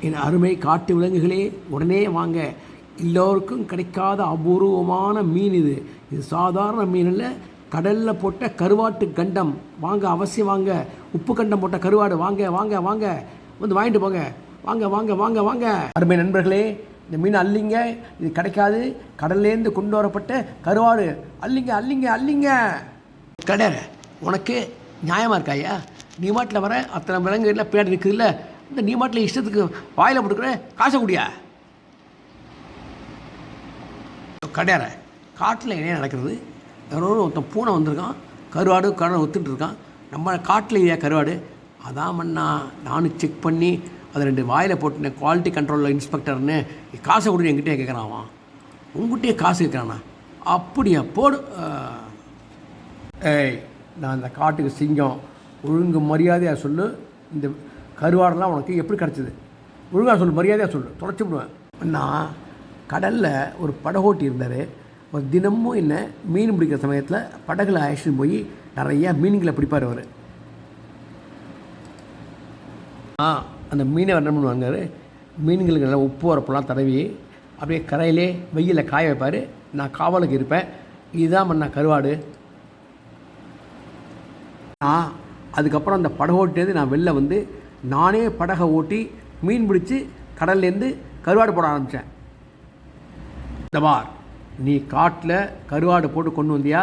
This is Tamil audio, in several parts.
என் அருமை காட்டு விலங்குகளே, உடனே வாங்க. எல்லோருக்கும் கிடைக்காத அபூர்வமான மீன் இது. இது சாதாரண மீன் இல்லை, கடலில் போட்ட கருவாட்டு கண்டம். வாங்க, அவசியம் வாங்க. உப்பு கண்டம் போட்ட கருவாடு. வாங்க வாங்க வாங்க, வந்து வாங்கிட்டு போங்க. வாங்க வாங்க வாங்க வாங்க. அருமை நண்பர்களே, இந்த மீன் அள்ளிங்க. இது கிடைக்காது. கடல்லேருந்து கொண்டு வரப்பட்ட கருவாடு. அள்ளிங்க அள்ளிங்க அள்ளிங்க. கடை உனக்கு நியாயமாக இருக்காயா? நீ மாட்டில் வர அத்தனை விலங்குகளில் பின்னாடி இருக்குதுல்ல, இந்த நீ மாட்டில் இஷ்டத்துக்கு வாயில் போட்டுக்கிற காசை கூடியா? கடையார காட்டில் என்ன நடக்கிறது? யாரோ ஒருத்தன் பூனை வந்திருக்கான், கருவாடு கடனை ஒத்துட்டு இருக்கான். நம்ம காட்டில் இல்லையா கருவாடு? அதான் மண்ணா நானும் செக் பண்ணி அதை 2 வாயில் போட்டுனேன். குவாலிட்டி கண்ட்ரோலில் இன்ஸ்பெக்டர்னு காசை கொடுத்து என்கிட்டே கேட்குறான். உங்ககிட்டயே காசு கேட்குறானா? அப்படியா? போடு. ஏய், நான் அந்த காட்டுக்கு சிங்கம். ஒழுங்கு மரியாதையாக சொல்லு. இந்த கருவாடெல்லாம் உனக்கு எப்படி கிடச்சிது? ஒழுங்காக சொல்லு, மரியாதையாக சொல்லு, தொலைச்சி விடுவேன். நான் கடலில் ஒரு படகோட்டி இருந்தார். ஒரு தினமும் என்ன மீன் பிடிக்கிற சமயத்தில் படகுல அழைச்சிட்டு போய் நிறையா மீன்களை பிடிப்பார் அவர். அந்த மீனவர் என்ன பண்ணுவாங்க, மீன்களுக்கு நல்லா உப்பு வரப்பெல்லாம் தடவி அப்படியே கரையிலே வெயிலில் காய வைப்பார். நான் காவலுக்கு இருப்பேன். இதுதான் பண்ண கருவாடு. அதுக்கப்புறம் அந்த படகோட்டிலேருந்து நான் வெளில வந்து நானே படகை ஓட்டி மீன் பிடிச்சி கடல்லேருந்து கருவாடு போட ஆரம்பித்தேன். இந்த பார், நீ காட்டில் கருவாடு போட்டு கொண்டு வந்தியா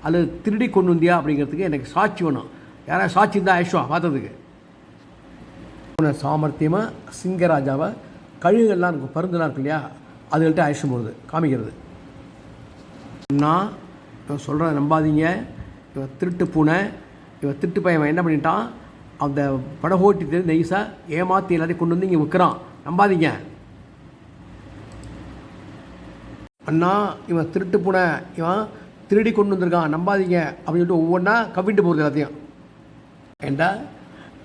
அல்லது திருடி கொண்டு வந்தியா அப்படிங்கிறதுக்கு எனக்கு சாட்சி வேணும். யாராவது சாட்சி இருந்தால் ஐஸ்வா பார்த்ததுக்கு. சாமர்த்தியமாக சிங்கராஜாவை கழுகுகள்லாம் இருக்கும், பருந்துலாம் இருக்கு இல்லையா, அதுகள்கிட்ட அழைச்சிட்டு போகிறது, காமிக்கிறது. நான் இவன் சொல்கிறத நம்பாதீங்க. இவன் திருட்டு பூனை, இவன் திருட்டு பையன் என்ன பண்ணிட்டான், அந்த படகோட்டி நெய்ஸாக ஏமாற்றி எல்லாத்தையும் கொண்டு வந்து இங்கே விற்கிறான். நம்பாதீங்க. அண்ணா, இவன் திருட்டு பூனை, இவன் திருடி கொண்டு வந்திருக்கான், நம்பாதீங்க அப்படின்னு சொல்லிட்டு ஒவ்வொன்றா கவிட்டு போகிறது எல்லாத்தையும். ஏண்டா,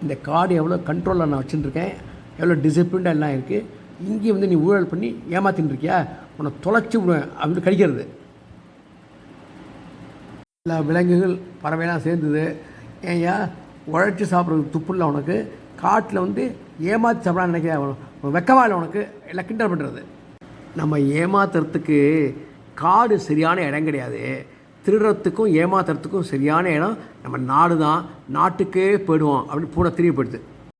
இந்த காடு எவ்வளோ கண்ட்ரோலில் நான் வச்சுட்டுருக்கேன், எவ்வளோ டிசிப்ளின்டாக எல்லாம் இருக்குது. இங்கேயும் வந்து நீ ஊழல் பண்ணி ஏமாற்றின்னு இருக்கியா, உன்னை தொலைச்சி விடுவேன் அப்படின்னு கழிக்கிறது. எல்லா விலங்குகள் பறவைலாம் சேர்ந்தது. ஏன்யா உழைச்சி சாப்பிட்றதுக்கு துப்பு இல்லை உனக்கு? காட்டில் வந்து ஏமாற்றி சாப்பிடான்னு நினைக்கிற வெக்கமா இல்லை உனக்கு? எல்லாம் கிண்டல் பண்ணுறது. நம்ம ஏமாத்துறதுக்கு காடு சரியான இடம் கிடையாது. திருடுறதுக்கும் ஏமாத்துறதுக்கும் சரியான இடம் நம்ம நாடு தான். நாட்டுக்கே போயிடுவோம் அப்படின்னு பூனை திரும்பி போயிடுது.